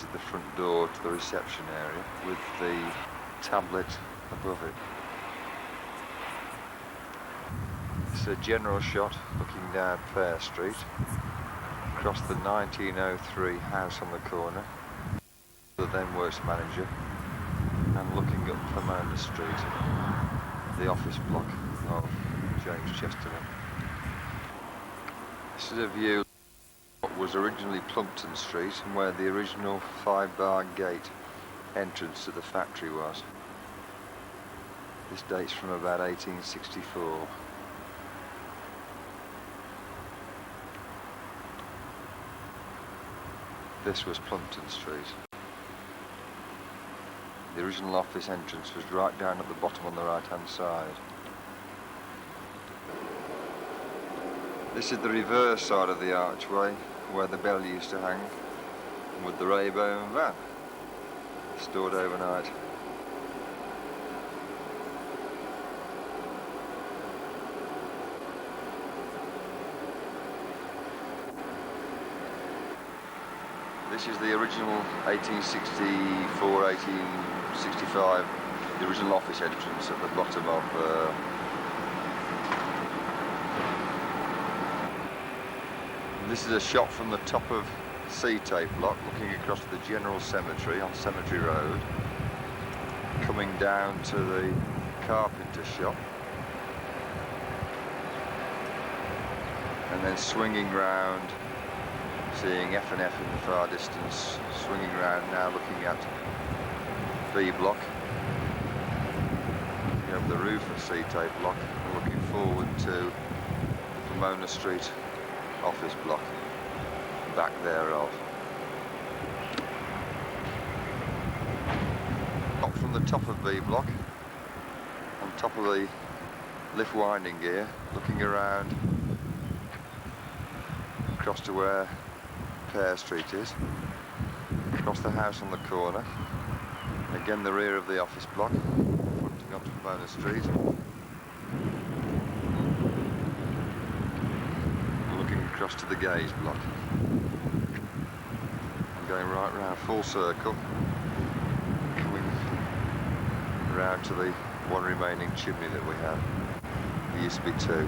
is the front door to the reception area with the tablet above it. It's a general shot looking down Fair Street, across the 1903 house on the corner, the then works manager, and looking up Pomona Street, the office block of James Chesterman. This is a view of what was originally Plumpton Street and where the original 5-bar gate entrance to the factory was. This dates from about 1864. This was Plumpton Street. The original office entrance was right down at the bottom on the right hand side. This is the reverse side of the archway where the bell used to hang, and with the Rabone van stored overnight. This is the original 1864, 1865, the original office entrance at the bottom of this is a shot from the top of C-tape block looking across the general cemetery on Cemetery Road, coming down to the carpenter shop and then swinging round, seeing F&F in the far distance, swinging round now looking at B block, looking over the roof of C-tape block and looking forward to the Pomona Street office block, back thereof. Up from the top of B block, on top of the lift winding gear, looking around across to where Fair Street is, across the house on the corner, again the rear of the office block, fronting onto Pomona Street, and looking across to the gaze block, and going right round full circle, coming round to the one remaining chimney that we have. There used to be two.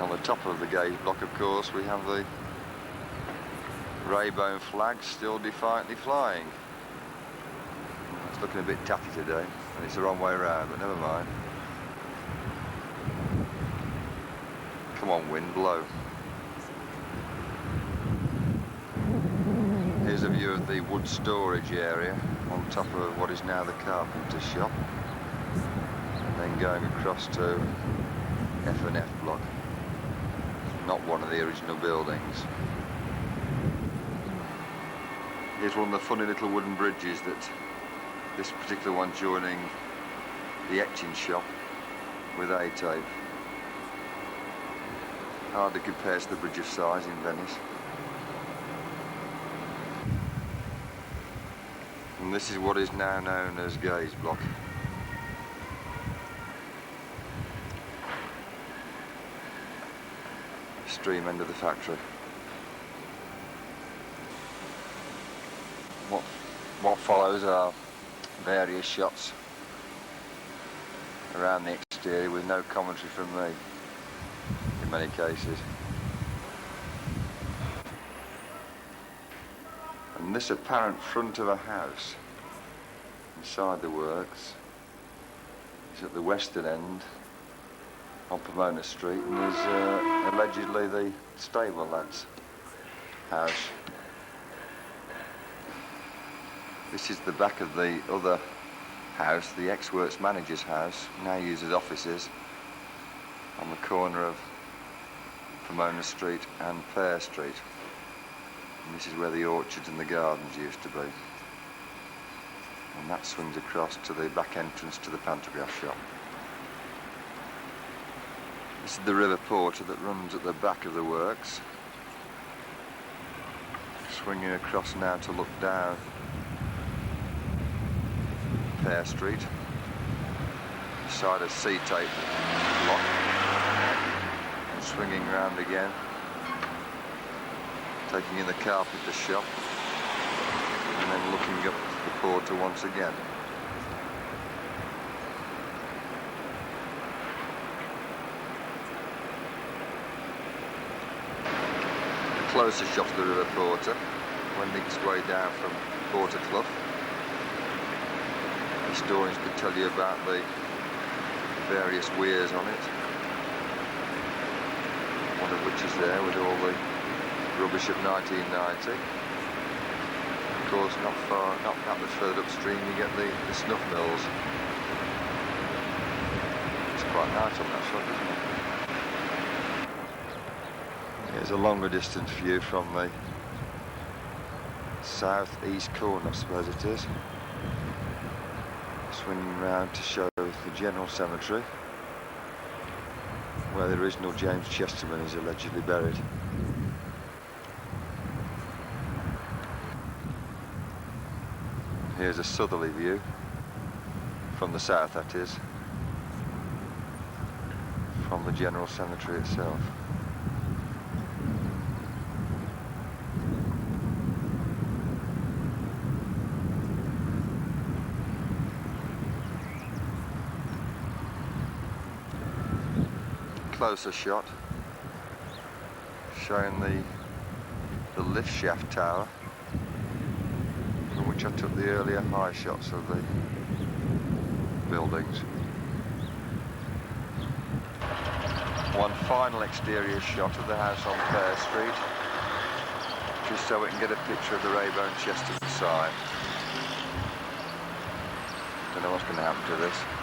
On the top of the gauge block, of course, we have the Rabone flag still defiantly flying. It's looking a bit tatty today, and it's the wrong way around, but never mind. Come on, wind, blow. Here's a view of the wood storage area on top of what is now the carpenter shop, and then going across to F&F block. Not one of the original buildings. Here's one of the funny little wooden bridges that this particular one joining the etching shop with A-tape. Hardly compares to the bridge of size in Venice. And this is what is now known as Gaze Block. Extreme end of the factory. What follows are various shots around the exterior with no commentary from me in many cases. And this apparent front of a house inside the works is at the western end on Pomona Street, and is allegedly the stable lad's house. This is the back of the other house, the ex-works manager's house, now used as offices, on the corner of Pomona Street and Fair Street. And this is where the orchards and the gardens used to be. And that swings across to the back entrance to the pantograph shop. This is the river porter that runs at the back of the works, swinging across now to look down Fair Street, side of C-tape block. Swinging round again, taking in the carpenter shop, and then looking up the porter once again. A closer shot of the river porter, wending its way down from Porter Clough. Historians could tell you about the various weirs on it, one of which is there with all the rubbish of 1990. Of course, not that much further upstream you get the snuff mills. It's quite nice on that shot, isn't it? Here's a longer distance view from the south-east corner, I suppose it is. Swinging round to show the general cemetery, where the original James Chesterman is allegedly buried. Here's a southerly view, from the south that is, from the general cemetery itself. Closer shot showing the lift shaft tower, from which I took the earlier high shots of the buildings. One final exterior shot of the house on Fair Street, just so we can get a picture of the Rabone Chesterman sign. Don't know what's going to happen to this.